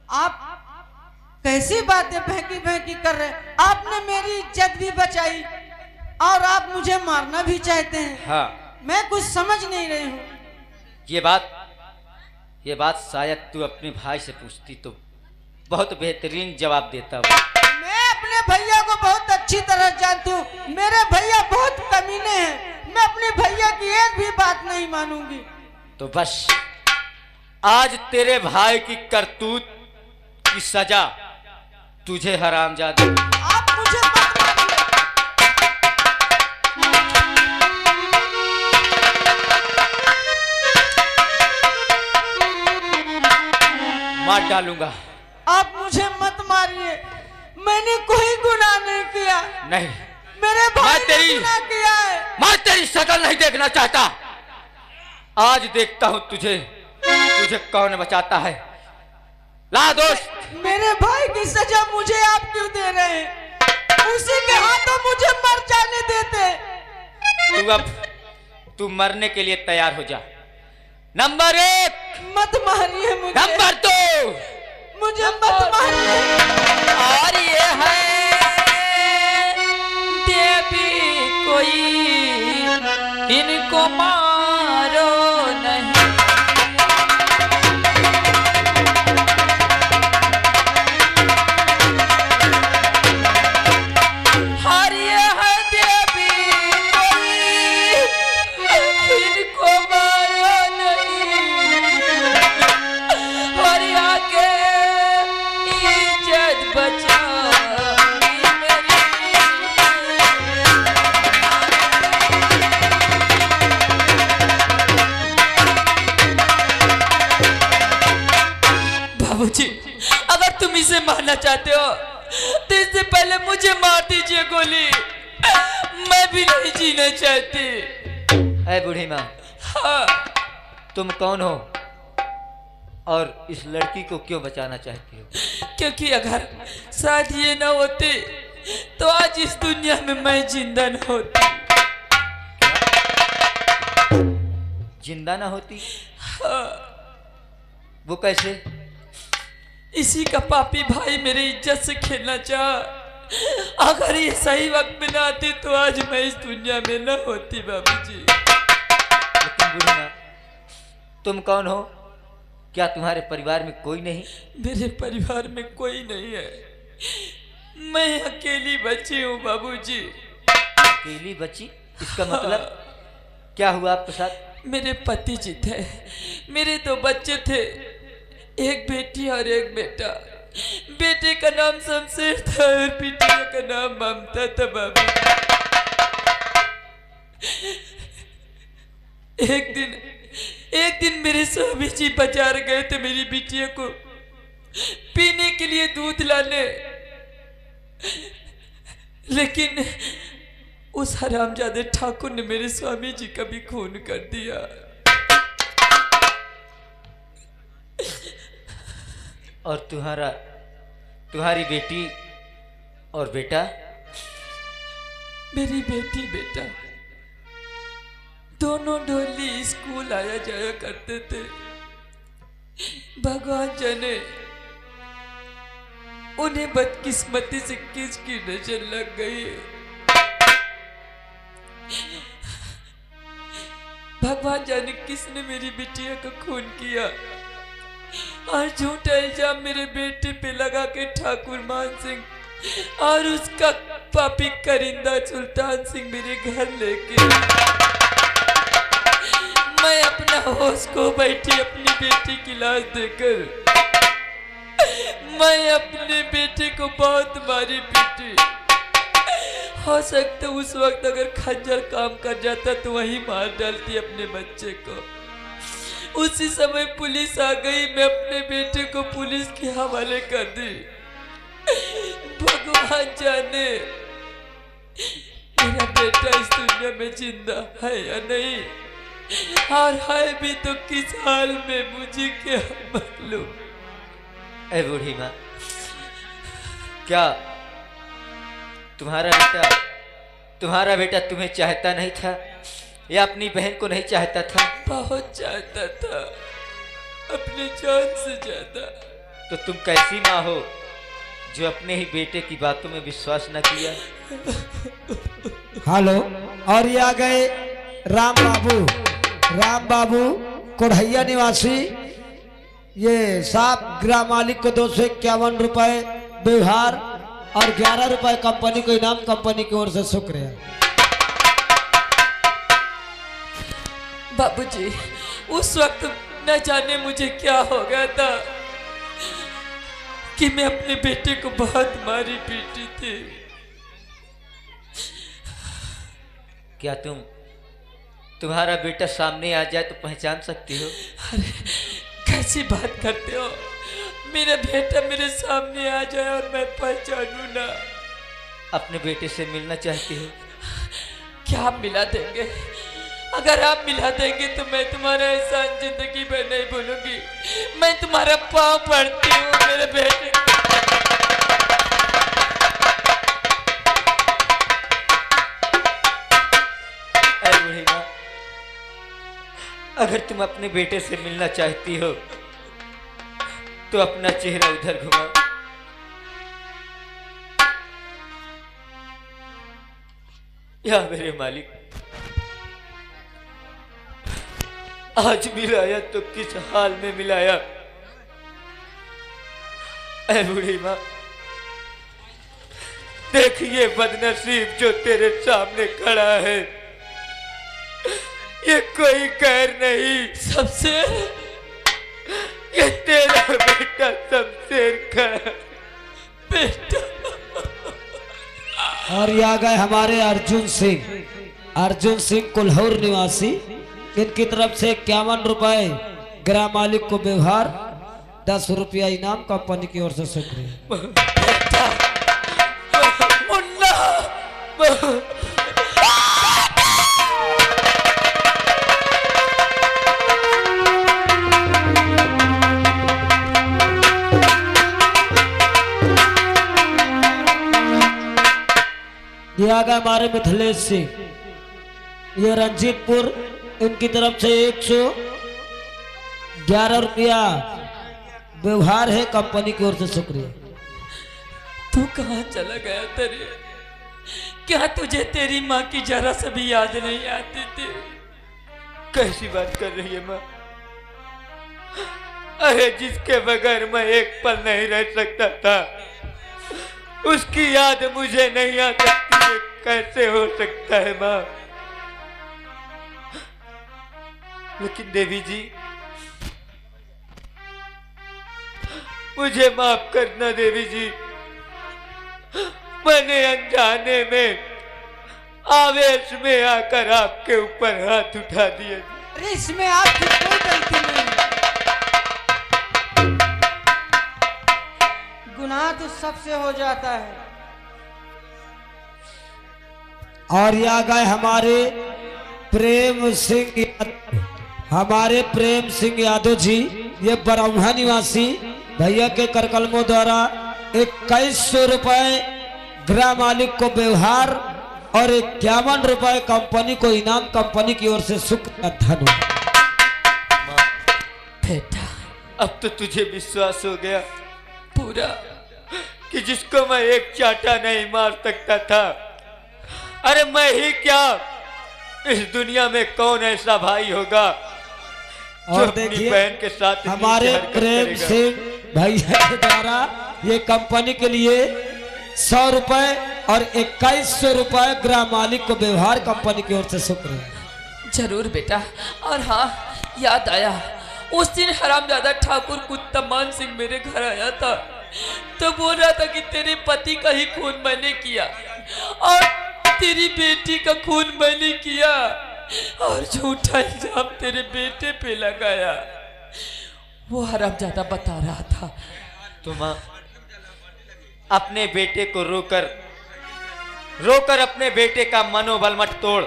आप कैसी बातें भैंकी भैंकी कर रहे हैं? आपने मेरी इज्जत भी बचाई और आप मुझे मारना भी चाहते हैं। हाँ, मैं कुछ समझ नहीं रही हूँ। ये बात शायद तू अपने भाई से पूछती तो बहुत बेहतरीन जवाब देता हूँ। मैं अपने भैया को बहुत अच्छी तरह जानती हूँ। मेरे भैया बहुत कमीने हैं। मैं अपने भैया की एक भी बात नहीं मानूंगी। तो बस आज तेरे भाई की करतूत की सजा तुझे हरामजादा। आप मुझे मत मारिए। मार डालूंगा। आप मुझे मत मारिए। मैंने कोई गुनाह नहीं किया। नहीं, मेरे भाई मैं ने गुनाह किया है। मैं तेरी शक्ल नहीं देखना चाहता। आज देखता हूँ तुझे कौन बचाता है। ला दोस्त, मेरे भाई की सजा मुझे आप क्यों दे रहे हैं? उसी के हाथों मुझे मर जाने देते। तू मरने के लिए तैयार हो जा। नंबर 1 मत मारिए मुझे। नंबर 2 मुझे मत मारिए। और ये है देवी कोई, इनको मारो नहीं। और ये है देवी कोई, इनको मारो नहीं। और आगे इज्जत बचा बाबूजी। अगर तुम इसे मारना चाहते हो तो इससे पहले मुझे मार दीजिए गोली। मैं भी नहीं जीना चाहती। ऐ बूढ़ी माँ, हाँ। तुम कौन हो और इस लड़की को क्यों बचाना चाहती हो? क्योंकि अगर शायद ये ना होती तो आज इस दुनिया में मैं जिंदा न होती। जिंदा ना होती? हाँ। वो कैसे? इसी का पापी भाई मेरी इज्जत से खेलना चाह। अगर ये सही वक्त में ना आती तो आज मैं इस दुनिया में न होती बाबूजी। लेकिन बूढ़ी माँ, तुम कौन हो? क्या तुम्हारे परिवार में कोई नहीं? मेरे परिवार में कोई नहीं है। मैं अकेली बची हूँ बाबूजी। अकेली बची? इसका मतलब क्या हुआ आपके साथ? मेरे पति जी थे, मेरे 2 बच्चे थे, एक बेटी और एक बेटा। बेटे का नाम शमशेर था और बिटिया का नाम ममता था बाबू। एक दिन मेरे स्वामी जी बाजार गए थे मेरी बिटिया को पीने के लिए दूध लाने, लेकिन उस हरामजादे ठाकुर ने मेरे स्वामी जी का भी खून कर दिया। और तुम्हारी बेटी और बेटा? मेरी बेटी बेटा दोनों डोली स्कूल आया जाया करते थे। भगवान जाने उन्हें बदकिस्मती से किसकी नजर लग गई है। भगवान जाने किसने मेरी बिटिया का खून किया और झूठा इल्जाम मेरे बेटे पे लगा के ठाकुर मान सिंह और उसका पापी करिंदा सुल्तान सिंह मेरे घर लेके मैं अपना होश को बैठी अपनी बेटी की लाश देकर मैं अपने बेटे को बहुत मारी पीटी। हो सकता उस वक्त अगर खंजर काम कर जाता तो वही मार डालती अपने बच्चे को। उसी समय पुलिस आ गई, मैं अपने बेटे को पुलिस के हवाले कर दी। भगवान जाने मेरा बेटा इस दुनिया में जिंदा है या नहीं, और है भी तो किस हाल में मुझे क्या मालूम। ऐ बूढ़ी माँ, क्या तुम्हारा बेटा तुम्हें चाहता नहीं था या अपनी बहन को नहीं चाहता था? बहुत चाहता था, अपनी जान से ज्यादा। तो तुम कैसी माँ हो जो अपने ही बेटे की बातों में विश्वास न किया। हेलो, और ये आ गए राम बाबू कोढ़ैया निवासी। ये साहब ग्राम मालिक को 251 रुपए व्यवहार और 11 रुपए कंपनी को इनाम, कंपनी की ओर से शुक्रिया। बाबूजी, उस वक्त न जाने मुझे क्या हो गया था कि मैं अपने बेटे को बहुत मारी पीटी थी। क्या तुम्हारा बेटा सामने आ जाए तो पहचान सकती हो? अरे कैसी बात करते हो, मेरा बेटा मेरे सामने आ जाए और मैं पहचानू ना। अपने बेटे से मिलना चाहती हो? क्या आप मिला देंगे? अगर आप मिला देंगे तो मैं तुम्हारा एहसान जिंदगी में नहीं भूलूंगी। मैं तुम्हारा पाँव पड़ती हूँ मेरे बेटे। अरे बूढ़ी माँ, अगर तुम अपने बेटे से मिलना चाहती हो तो अपना चेहरा उधर घुमाओ। या मेरे मालिक, आज मिलाया तो किस हाल में मिलाया। ऐ बूढ़ी माँ, देखिए बदनसीब जो तेरे सामने खड़ा है, ये कोई गैर नहीं, शमशेर, ये तेरा बेटा शमशेर खड़ा। बेटा। और ये आ गए हमारे अर्जुन सिंह कुल्हौर निवासी। इनकी तरफ से 51 रुपए ग्राम मालिक को व्यवहार, 10 रुपया इनाम, कंपनी की ओर से शुक्रिया। मुन्ना, ये आ गए हमारे मिथिलेश सिंह, ये रंजीतपुर। इनकी तरफ से 111 रुपया व्यवहार है, कंपनी की ओर से शुक्रिया। तू कहाँ चला गया तेरे? क्या तुझे तेरी माँ की जरा सा भी याद नहीं आती थी? कैसी बात कर रही है माँ? अरे जिसके बगैर मैं एक पल नहीं रह सकता था, उसकी याद मुझे नहीं आ सकती। ये कैसे हो सकता है माँ? लेकिन देवी जी, मुझे माफ करना देवी जी। मैंने अनजाने में, आवेश में आकर आपके ऊपर हाथ उठा दिए। अरे इसमें आपकी कोई गलती नहीं, गुनाह तो सबसे हो जाता है। और ये आ गए हमारे प्रेम सिंह यादव जी। ये बरौहा निवासी भैया के करकलमों द्वारा 2100 रुपए ग्राम मालिक को व्यवहार और 51 रुपए कंपनी को इनाम, कंपनी की ओर से शुक्रिया। धन्यवाद। बेटा, अब तो तुझे विश्वास हो गया पूरा कि जिसको मैं एक चाटा नहीं मार सकता था, अरे मैं ही क्या, इस दुनिया में कौन ऐसा भाई होगा और देखिए बहन के साथ हमारे प्रेम सिंह भैया के द्वारा ये कंपनी के लिए 100 रुपए और 2100 रुपए ग्राम मालिक को व्यवहार, कंपनी की ओर से शुक्रिया। जरूर बेटा। और हाँ, याद आया, उस दिन हरामजादा ठाकुर कुत्तमान सिंह मेरे घर आया था तो बोल रहा था कि तेरे पति का ही खून मैंने किया और तेरी बेटी का खून मैंने किया और झूठा इल्जाम तेरे बेटे पे लगाया। वो हरामजादा बता रहा था। तुम अपने बेटे को रोकर अपने बेटे का मनोबल मत तोड़।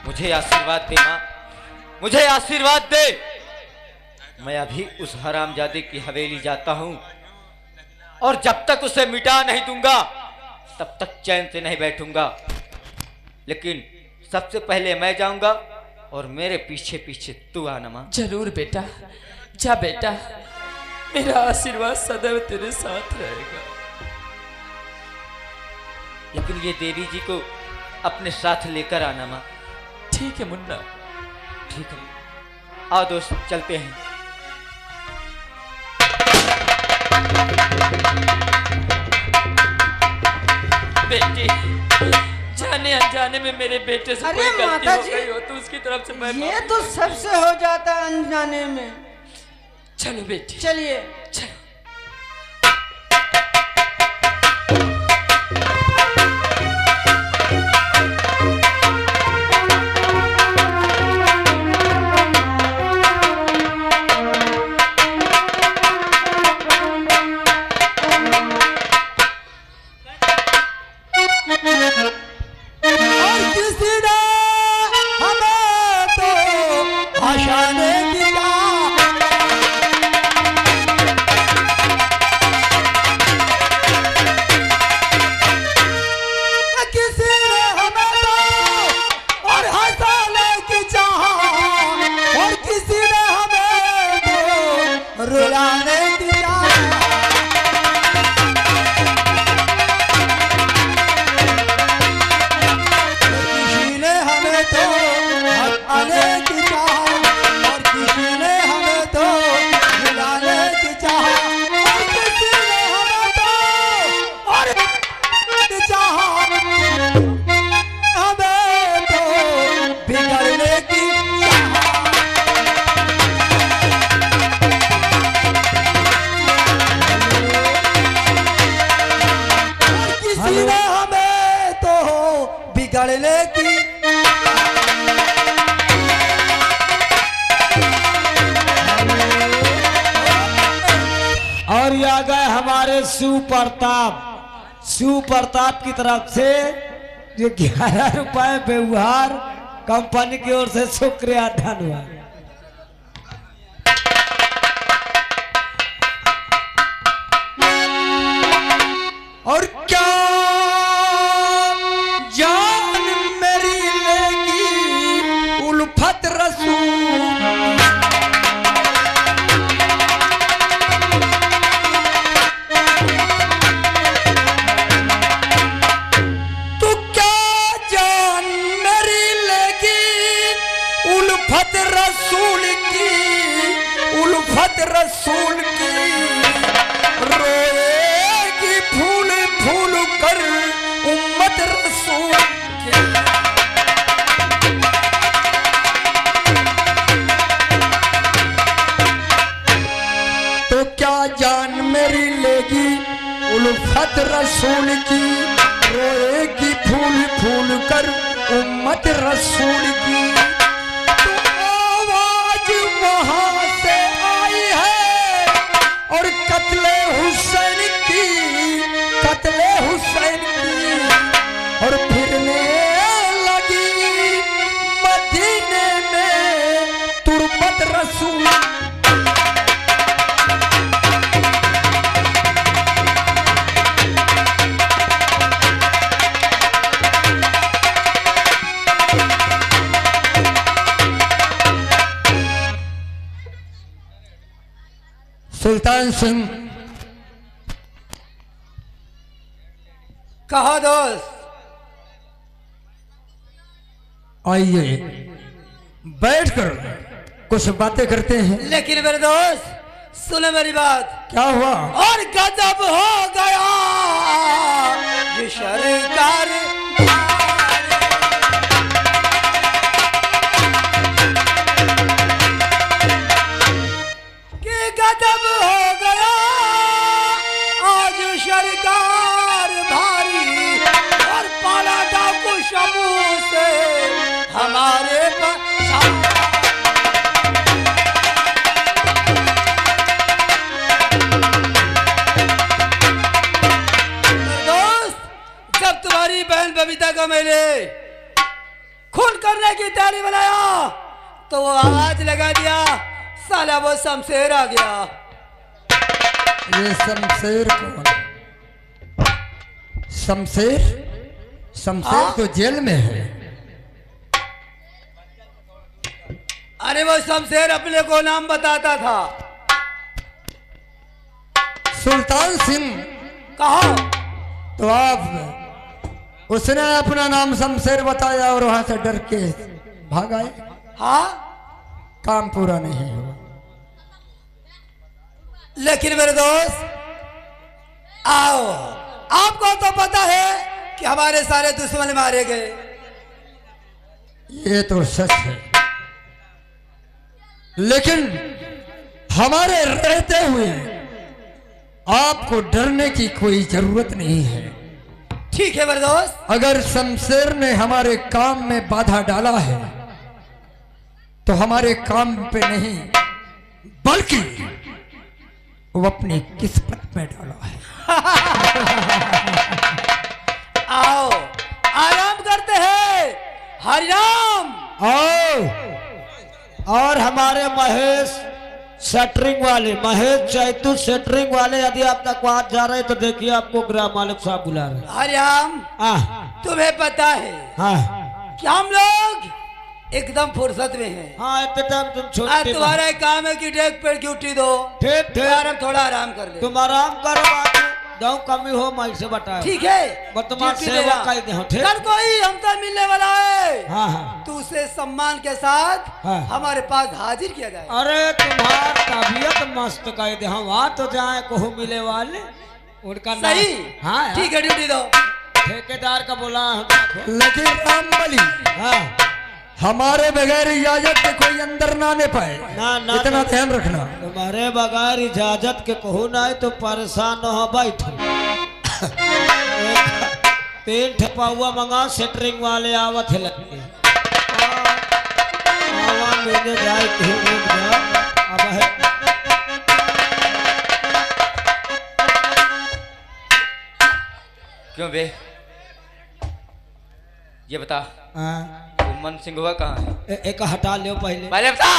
मुझे आशीर्वाद दे माँ, मुझे आशीर्वाद दे। मैं अभी उस हरामजादे की हवेली जाता हूं और जब तक उसे मिटा नहीं दूंगा तब तक चैन से नहीं बैठूंगा। लेकिन सबसे पहले मैं जाऊंगा और मेरे पीछे पीछे तू आना मां। जरूर बेटा, जा बेटा। मेरा आशीर्वाद सदैव तेरे साथ रहेगा। लेकिन ये देवी जी को अपने साथ लेकर आना माँ। ठीक है मुन्ना। ठीक है, आओ दोस्त चलते हैं। बेटी, जाने अनजाने में मेरे बेटे से अरे कोई गलती माता हो जी, गई हो तो उसकी तरफ से मैं ये माफी तो मांगता हूं। सबसे हो जाता है अनजाने में। चलो बेटी चलिए। चलो। और किसी ने हमें तो आशाने दिया, किसी ने हमें तो और हंसाने की चाहा, और किसी ने हमें तो रुलाने दिया। किसी ने हमें तो हंसाने की चाहा, और किसी ने हमें तो रुलाने की चाहा, और किसी ने हमें तो और की चाहा, हमें तो बिगड़ने की चाहा। और किसी ने हमें तो बिगड़ने की। और ये आ गए हमारे शिव प्रताप की तरफ से जो 11 रुपए व्यवहार कंपनी की ओर से शुक्रिया धन्यवाद। और क्या जान मेरी लेगी उल्फत रसूल, तो क्या जान मेरी लेगी उल्फत रसूल की, उल्फत रसूल की। रोएगी फूल फूल कर उम्मत रसूल की। तो क्या जान मेरी लेगी उल्फत रसूल की, रोएगी फूल फूल कर उम्मत रसूल की। तो आवाज वहां से आई है और कत्ले हुसैन की, कत्ले हुसैन की। और फिरने लगी मदीने में तुरबत रसूल। सुल्तान सिंह कहा दोस्त। आइए बैठकर कुछ बातें करते हैं। लेकिन मेरे दोस्त सुनो मेरी बात। क्या हुआ? और गजब हो गया ये सरकार। कि गजब हो गया आज सरकार भारी, और पाला डाकू समूह से हमारे जब तुम्हारी बहन बबीता को मैंने खून करने की तैयारी बनाया तो वो आवाज लगा दिया, साला वो शमशेर आ गया। ये शमशेर कौन? शमशेर? शमशेर तो जेल में है। अरे वो शमशेर अपने को नाम बताता था। सुल्तान सिंह। कहो। तो आप उसने अपना नाम शमशेर बताया और वहां से डर के भाग आए। हाँ, काम पूरा नहीं हुआ। लेकिन मेरे दोस्त आओ, आपको तो पता है कि हमारे सारे दुश्मन मारे गए। ये तो सच है, लेकिन हमारे रहते हुए आपको डरने की कोई जरूरत नहीं है। ठीक है मेरे दोस्त। अगर शमशेर ने हमारे काम में बाधा डाला है तो हमारे काम पे नहीं बल्कि वो अपनी किस्मत में डाला है। आओ आराम करते हैं। हरिराम। आओ। और हमारे महेश शटरिंग वाले, महेश चैतु शटरिंग वाले, यदि आप तक वहां जा रहे हैं तो देखिए आपको ग्राम मालिक साहब बुला रहे हैं। हरिराम, हाँ तुम्हें पता है हाँ कि हम लोग एकदम फुर्सत में हैं। हाँ, इतने टाइम तुम आज छोटे तुम्हारा एक काम है कि डेस्क पे ड्यूटी दो। ठीक ठीक, आराम, थोड़ा आराम कर ले। तुम आराम करो, बाकी दो कमी हो मैं से बताया। ठीक है, वर्तमान ड्यूटी सेवा देना। कर दे हो, ठीक। कल कोई हमसे मिलने वाला है, हाँ हाँ। तो उसे सम्मान के साथ हाँ। हमारे पास हाजिर किया जाए। अरे तुम्हार तबीयत मस्त कह दे, हम वहाँ तो जाए को मिले वाले उनका नाम। सही। हाँ ठीक है, ड्यूटी दो। ठेकेदार का बोला है। लेकिन रामबली, हाँ हमारे बगैर इजाजत के कोई अंदर ना आने पाए, ना ना, इतना ध्यान रखना। तुम्हारे बगैर इजाजत के कहू ना तो परेशान न हो। बैठो। 3 ठपाउआ मंगा, सेटरिंग वाले आवत है लगे। आवा मैंने जाए कहीं रुक जा। अब है क्यों बे, ये बता, हाँ। वो मन सिंघवा कहाँ है? एक हटा लो पहले, पहले बता,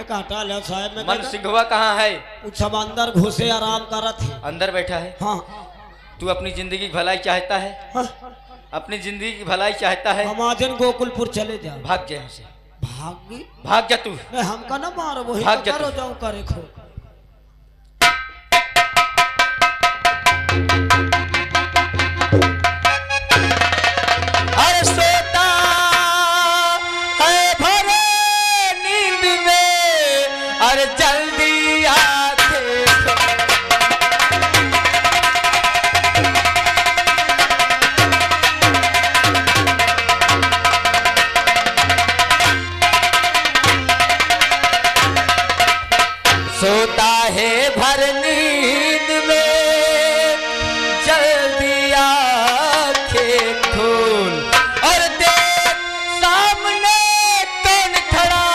एक हटा लो साहब। मन सिंघवा कहाँ है? कुछ सब अंदर घुसे आराम करत है। अंदर बैठा है। हाँ तू अपनी जिंदगी की भलाई चाहता है? हाँ। अपनी जिंदगी की भलाई चाहता है? हम आज गोकुलपुर चले जाओ। भाग जा यहाँ से, भागी भाग जा तू। नहीं, हमका ना मारो, वही भाग तो जा करो तू। जाऊं करे खो। अरे सोता है भरे नींद में, अरे जल्दी आके सोता है भर नींद में, जल्दी आंखें खोल और देख सामने कौन खड़ा,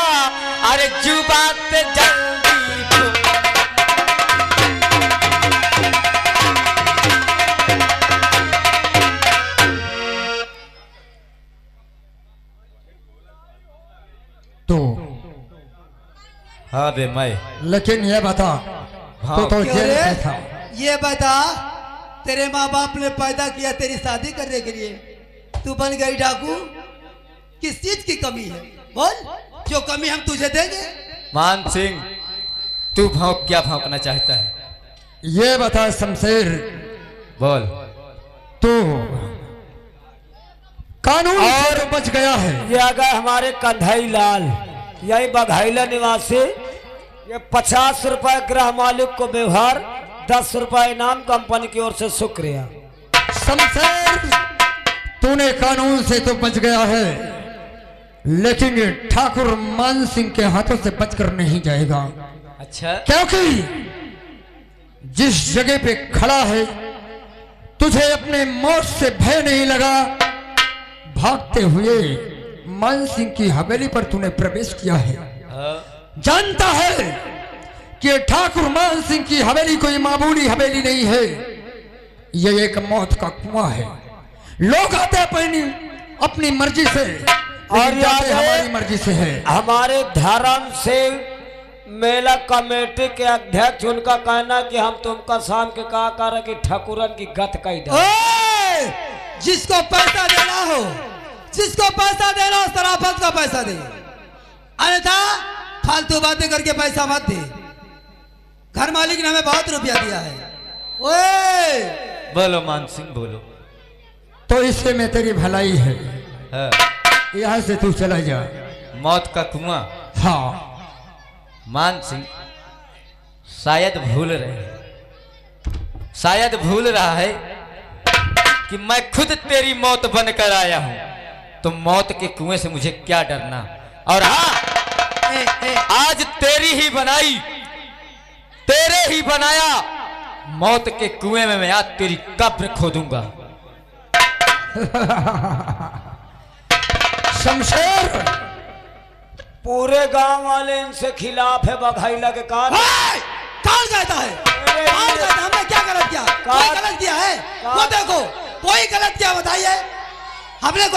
अरे जुबां पे जल्दी बोल। तो हाँ बे मैं, लेकिन ये बता, हाँ। तो क्यों जेल रे? में था। ये बता, तेरे माँ बाप ने पैदा किया तेरी शादी करने के लिए, तू बन गई डाकू। किस चीज की कमी है बोल, जो कमी हम तुझे देंगे। मान सिंह, तू भौंक क्या भौंकना चाहता है? ये बता शमशेर, बोल। तू कानून से तो बच गया है। ये आ गए हमारे कंधाई लाल, यही बघाइला निवासी। ये 50 रुपए गृह मालिक को व्यवहार, 10 रुपए इनाम कंपनी की ओर से शुक्रिया। शमशेर, तूने कानून से तो बच गया है, लेकिन ये ठाकुर मान सिंह के हाथों से बचकर नहीं जाएगा। अच्छा, क्योंकि जिस जगह पे खड़ा है, तुझे अपने मौत से भय नहीं लगा। भागते हुए मान सिंह की हवेली पर तूने प्रवेश किया है। जानता है कि ठाकुर मान सिंह की हवेली कोई मामूली हवेली नहीं है, ये एक मौत का कुआं है। लोग आते अपनी मर्जी से और जाते हमारी मर्जी से है। हमारे धर्म से मेला कमेटी के अध्यक्ष, उनका कहना कि हम तुमका शाम के कहा कर कि ठाकुरन की गत कही दे। जिसको पैसा देना हो, जिसको पैसा देना हो, शराफत का पैसा दे, अन्यथा फालतू बातें करके पैसा मत दे। घर मालिक ने हमें बहुत रुपया दिया है, ओए बोलो मान सिंह बोलो। तो इससे में तेरी भलाई है, हाँ, यहाँ से तू चला जा। मौत का कुआं। हाँ मान सिंह शायद भूल रहे, शायद भूल रहा है कि मैं खुद तेरी मौत बनकर आया हूं, तो मौत के कुएं से मुझे क्या डरना। और हाँ, आज तेरी ही बनाई, तेरे ही बनाया मौत के कुएं में मैं आज तेरी कब्र खोदूंगा। शमशेर, पूरे गांव वाले इनसे खिलाफ है बघाइला के कान। कौन कहता है? कौन कहता है? हमने क्या गलत किया? कोई गलत किया है? वो देखो, कोई गलत किया बताइए हमने।